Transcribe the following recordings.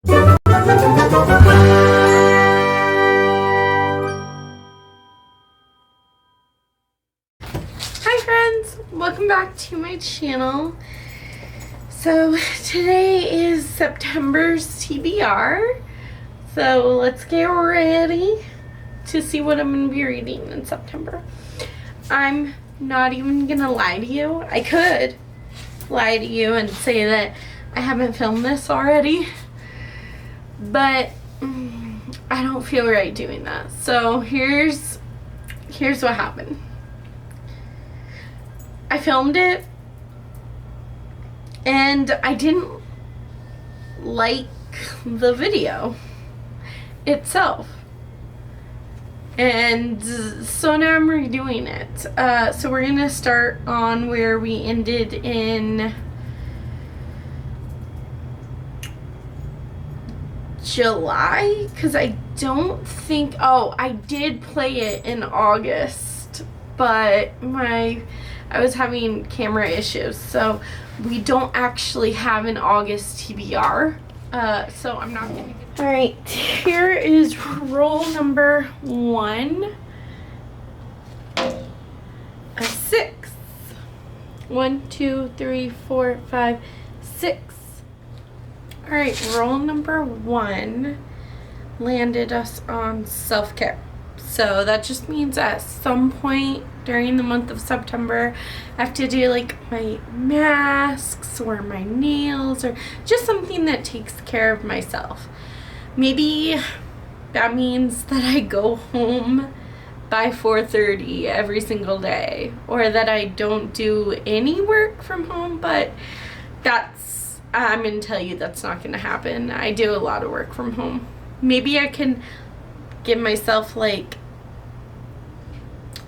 Hi friends, welcome back to my channel. So today is September's TBR, so let's get ready to see what I'm going to be reading in September. I'm not even going to lie to you. I could lie to you and say that I haven't filmed this already, but I don't feel right doing that. So here's what happened. I filmed it and I didn't like the video itself, and so now I'm redoing it. So we're gonna start on where we ended in July, because I don't think, I did play it in August, but I was having camera issues, so we don't actually have an August TBR, so I'm not gonna get. All right, here is roll number 1, a 6. 1, 2, 3, 4, 5, 6. All right, roll number 1 landed us on self-care. So that just means at some point during the month of September, I have to do like my masks or my nails or just something that takes care of myself. Maybe that means that I go home by 4:30 every single day, or that I don't do any work from home, but I'm gonna tell you that's not gonna happen. I do a lot of work from home. Maybe I can give myself like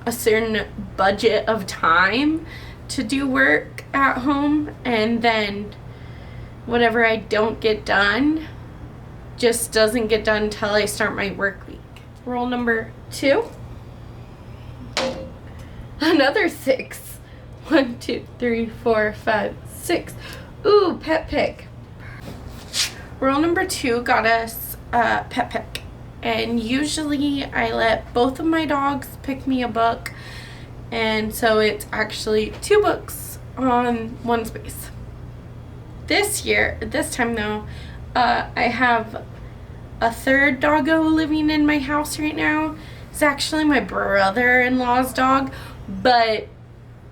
a certain budget of time to do work at home, and then whatever I don't get done just doesn't get done until I start my work week. Roll number 2, another 6. 1, 2, 3, 4, 5, 6. Ooh, pet pick. Roll number 2 got us pet pick. And usually I let both of my dogs pick me a book, and so it's actually 2 books on 1 space. This time though, I have a third doggo living in my house right now. It's actually my brother-in-law's dog, but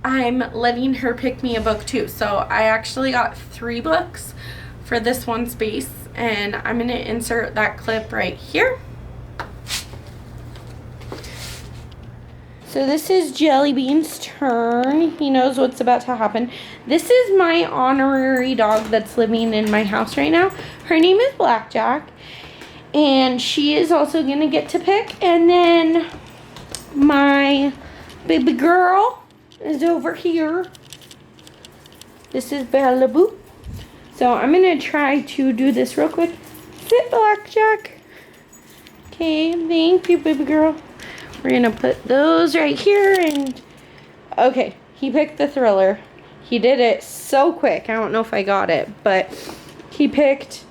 I'm letting her pick me a book too. So I actually got 3 books for this 1 space, and I'm gonna insert that clip right here. So this is Jelly Bean's turn. He knows what's about to happen. This is my honorary dog that's living in my house right now. Her name is Blackjack, and she is also gonna get to pick. And then my baby girl is over here. This is Bella Boo. So I'm gonna try to do this real quick. Sit, Blackjack. Okay, thank you, baby girl. We're gonna put those right here, and okay, he picked the Thriller. He did it so quick. I don't know if I got it, but he picked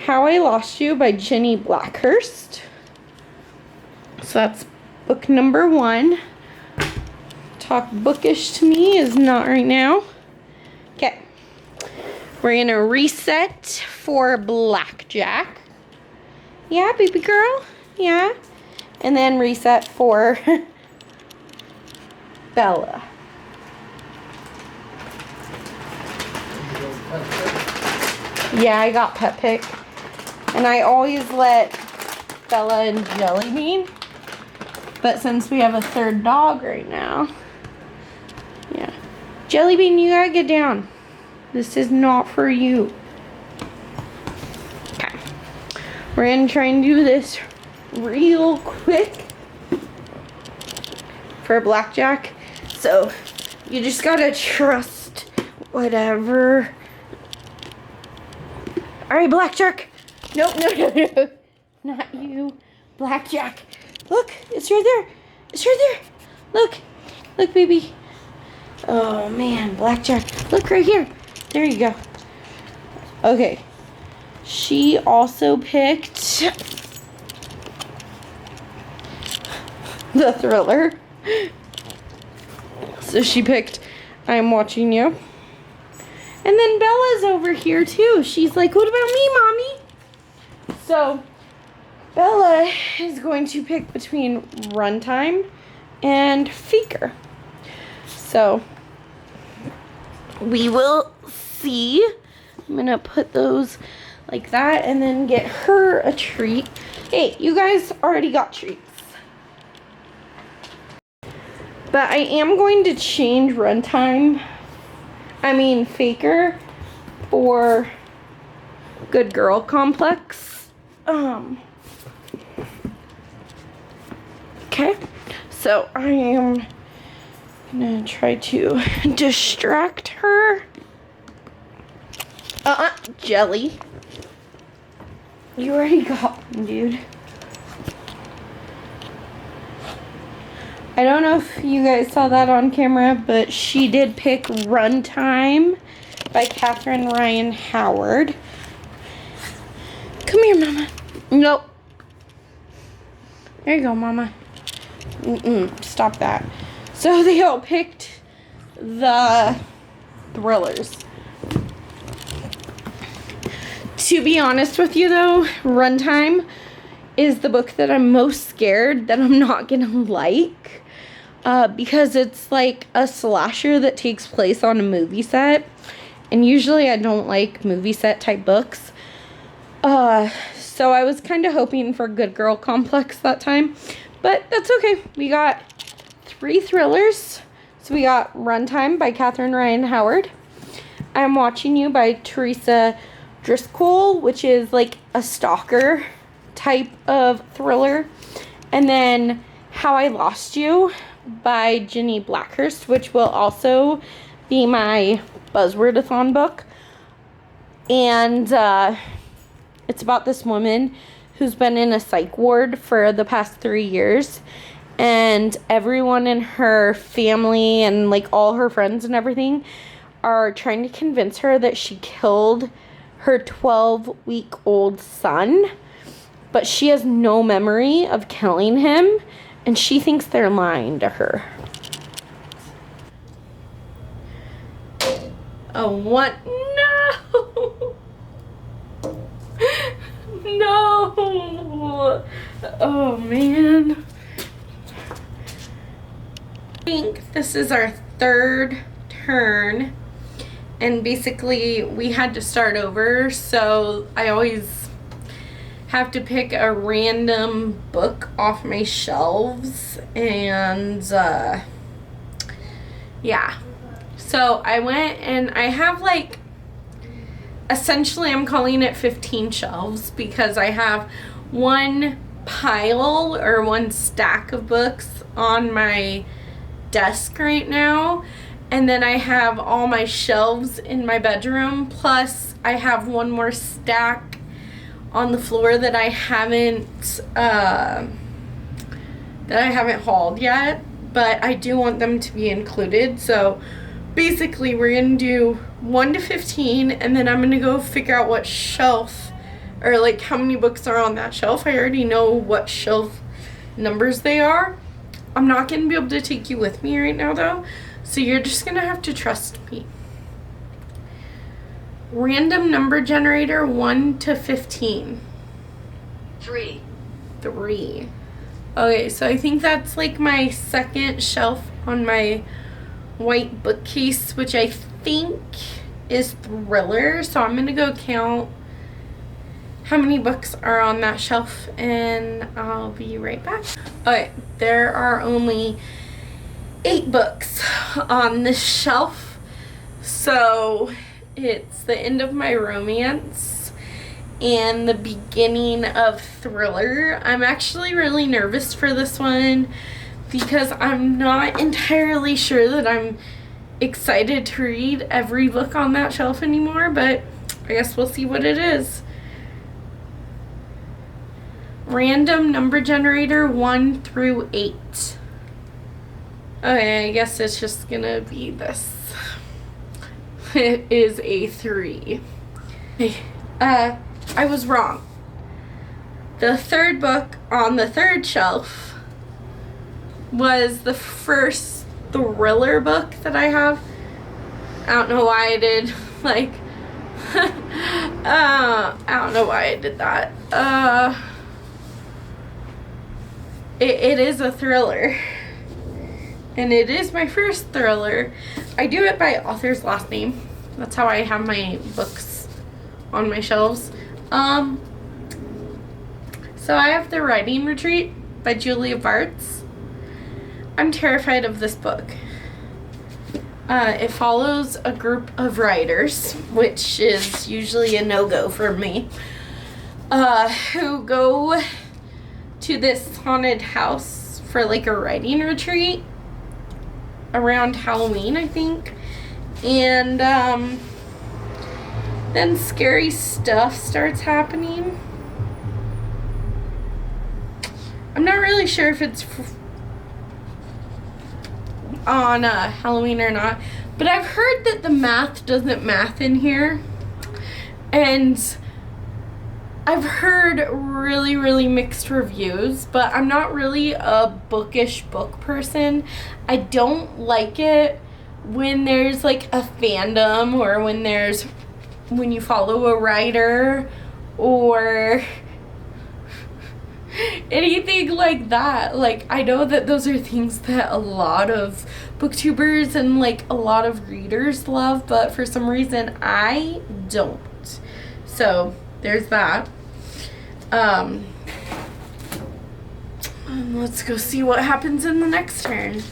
How I Lost You by Jenny Blackhurst. So that's book number 1. Talk bookish to me is not right now. Okay, we're gonna reset for Blackjack. Yeah, baby girl. Yeah. And then reset for Bella. Yeah, I got pet pick. And I always let Bella and Jelly Bean. But since we have a third dog right now. Yeah. Jelly Bean, you gotta get down. This is not for you. Okay. We're gonna try and do this real quick for Blackjack. So you just gotta trust whatever. All right, Blackjack. Nope, no. Not you. Blackjack. Look, it's right there. It's right there. Look. Look, baby. Oh, man. Blackjack. Look right here. There you go. Okay. She also picked the Thriller. So she picked I'm Watching You. And then Bella's over here too. She's like, what about me, Mommy? So Bella is going to pick between Runtime and Faker. So we will see. I'm going to put those like that and then get her a treat. Hey, you guys already got treats. But I am going to change Faker for Good Girl Complex. Okay, so I am gonna try to distract her. Jelly. You already got one, dude. I don't know if you guys saw that on camera, but she did pick Runtime by Catherine Ryan Howard. Come here, Mama. Nope. There you go, Mama. Stop that. So they all picked the Thrillers. To be honest with you, though, Runtime is the book that I'm most scared that I'm not gonna like. Because it's like a slasher that takes place on a movie set. And usually I don't like movie set type books. So I was kind of hoping for Good Girl Complex that time. But that's okay. We got 3 thrillers. So we got Runtime by Catherine Ryan Howard. I'm Watching You by Teresa Driscoll, which is like a stalker type of thriller. And then How I Lost You by Jenny Blackhurst, which will also be my Buzzword-a-thon book. And it's about this woman who's been in a psych ward for the past 3 years. And everyone in her family and like all her friends and everything are trying to convince her that she killed her 12-week-old son. But she has no memory of killing him. And she thinks they're lying to her. Oh, what? No! No! Oh, man. I think this is our 3rd turn. And basically, we had to start over. So, I always have to pick a random book off my shelves, and yeah, so I went and I have like, essentially I'm calling it 15 shelves because I have one pile or one stack of books on my desk right now, and then I have all my shelves in my bedroom, plus I have one more stack on the floor that I haven't hauled yet, but I do want them to be included. So basically we're gonna do 1 to 15, and then I'm gonna go figure out what shelf, or like how many books are on that shelf. I already know what shelf numbers they are. I'm not gonna be able to take you with me right now though, so you're just gonna have to trust me. Random number generator, 1 to 15. 3. 3. Okay, so I think that's like my second shelf on my white bookcase, which I think is Thriller. So I'm gonna go count how many books are on that shelf, and I'll be right back. Okay, there are only 8 books on this shelf. So it's the end of my romance and the beginning of Thriller. I'm actually really nervous for this one because I'm not entirely sure that I'm excited to read every book on that shelf anymore, but I guess we'll see what it is. Random number generator, 1 through 8. Okay, I guess it's just gonna be this. It is a 3. I was wrong. The third book on the third shelf was the first thriller book that I have. I don't know why I did, like, I don't know why I did that. It is a thriller. And it is my first thriller. I do it by author's last name. That's how I have my books on my shelves. So I have The Writing Retreat by Julia Bartz. I'm terrified of this book. It follows a group of writers, which is usually a no-go for me, who go to this haunted house for like a writing retreat around Halloween, I think. And then scary stuff starts happening. I'm not really sure if it's on Halloween or not, but I've heard that the math doesn't math in here, and I've heard really, really mixed reviews, but I'm not really a bookish book person. I don't like it when there's like a fandom, or when you follow a writer or anything like that. Like, I know that those are things that a lot of booktubers and like a lot of readers love, but for some reason I don't. So there's that. Let's go see what happens in the next turn.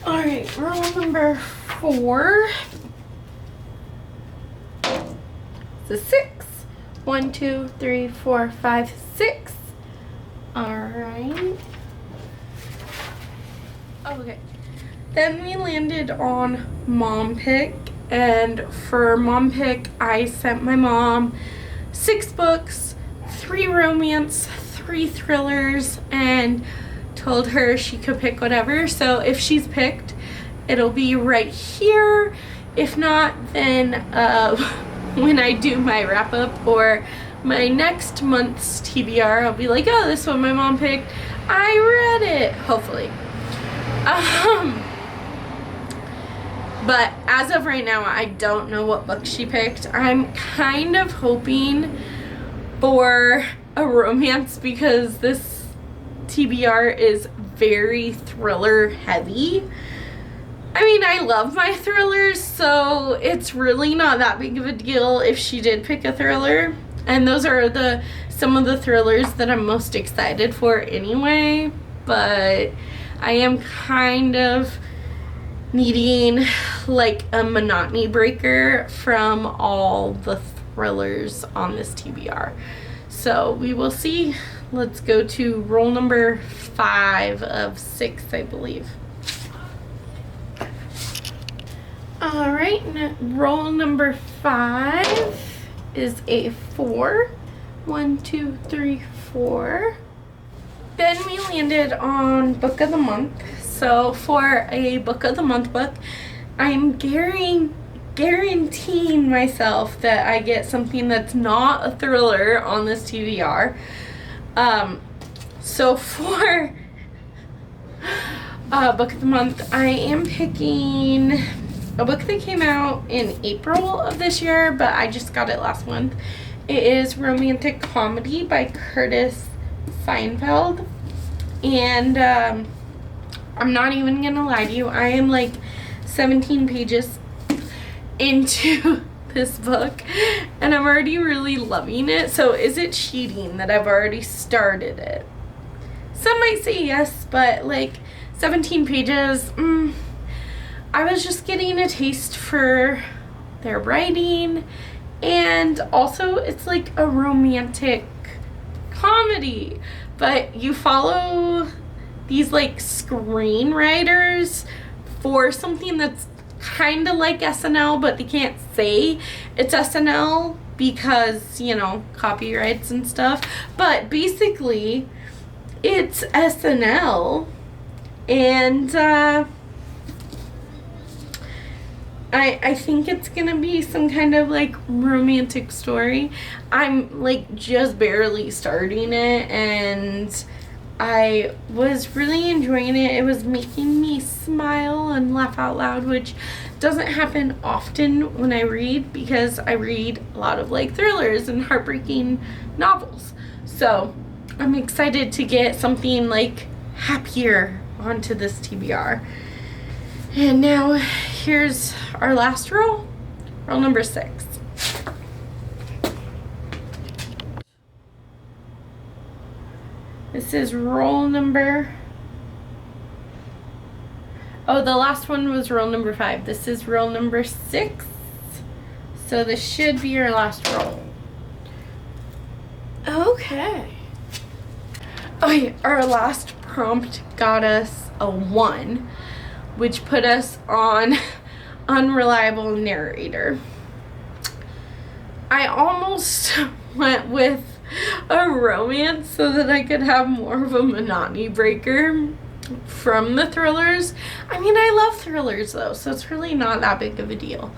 Alright, roll number 4. It's a 6. 1, 2, 3, 4, 5, 6. Alright. Okay. Then we landed on Mom Pick. And for Mom Pick, I sent my mom 6 books, 3 romance, 3 thrillers, and told her she could pick whatever. So if she's picked, it'll be right here. If not, then when I do my wrap up or my next month's TBR, I'll be like, oh, this one my mom picked. I read it, hopefully. But as of right now, I don't know what book she picked. I'm kind of hoping for a romance because this TBR is very thriller heavy. I mean, I love my thrillers, so it's really not that big of a deal if she did pick a thriller. And those are some of the thrillers that I'm most excited for anyway. But I am kind of needing like a monotony breaker from all the thrillers on this TBR. So we will see. Let's go to roll number 5 of 6, I believe. Alright, roll number 5 is a 4. 1, 2, 3, 4. Then we landed on Book of the Month. So for a Book of the Month book, I'm guaranteeing myself that I get something that's not a thriller on this TBR. So for Book of the Month, I am picking a book that came out in April of this year, but I just got it last month. It is Romantic Comedy by Curtis Seinfeld. And I'm not even gonna lie to you, I am like 17 pages into this book and I'm already really loving it. So is it cheating that I've already started it? Some might say yes, but like 17 pages, I was just getting a taste for their writing, and also it's like a romantic comedy, but you follow these like screenwriters for something that's kind of like SNL, but they can't say it's SNL because, you know, copyrights and stuff. But basically it's SNL, and I think it's gonna be some kind of like romantic story. I'm like just barely starting it, and I was really enjoying it. It was making me smile and laugh out loud, which doesn't happen often when I read, because I read a lot of like thrillers and heartbreaking novels. So I'm excited to get something like happier onto this TBR. And now here's our last roll, roll number 6. This is roll number, oh, the last one was roll number 5. This is roll number 6. So this should be your last roll. Okay. Okay, our last prompt got us a 1, which put us on unreliable narrator. I almost went with a romance so that I could have more of a monotony breaker from the thrillers. I mean, I love thrillers though, so it's really not that big of a deal.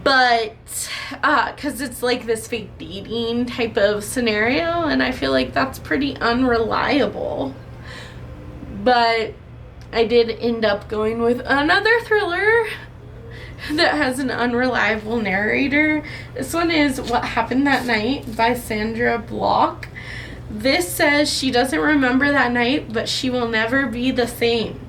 But because it's like this fake dating type of scenario, and I feel like that's pretty unreliable. But I did end up going with another thriller that has an unreliable narrator. This one is What Happened That Night by Sandra Block. This says she doesn't remember that night, but she will never be the same.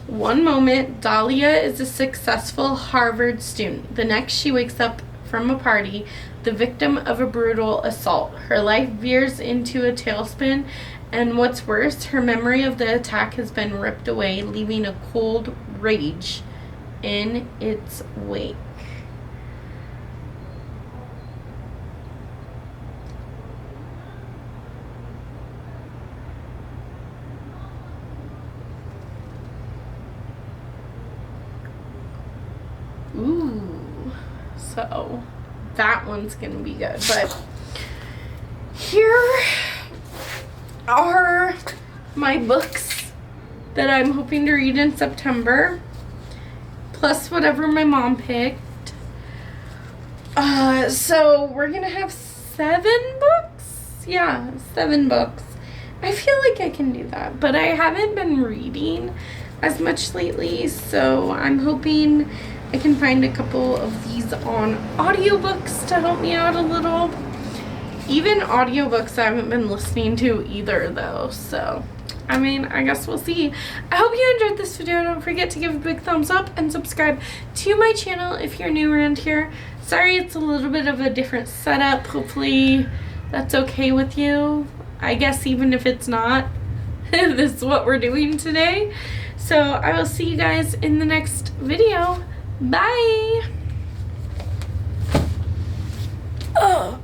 One moment, Dahlia is a successful Harvard student. The next, she wakes up from a party, the victim of a brutal assault. Her life veers into a tailspin, and what's worse, her memory of the attack has been ripped away, leaving a cold rage in its wake. Ooh, so that one's gonna be good. But here are my books that I'm hoping to read in September, plus whatever my mom picked. So we're gonna have 7 books. Yeah, 7 books. I feel like I can do that, but I haven't been reading as much lately, so I'm hoping I can find a couple of these on audiobooks to help me out a little. Even audiobooks I haven't been listening to either though, so I mean, I guess we'll see. I hope you enjoyed this video. Don't forget to give a big thumbs up and subscribe to my channel if you're new around here. Sorry it's a little bit of a different setup. Hopefully that's okay with you. I guess even if it's not, this is what we're doing today. So I will see you guys in the next video. Bye! Ugh.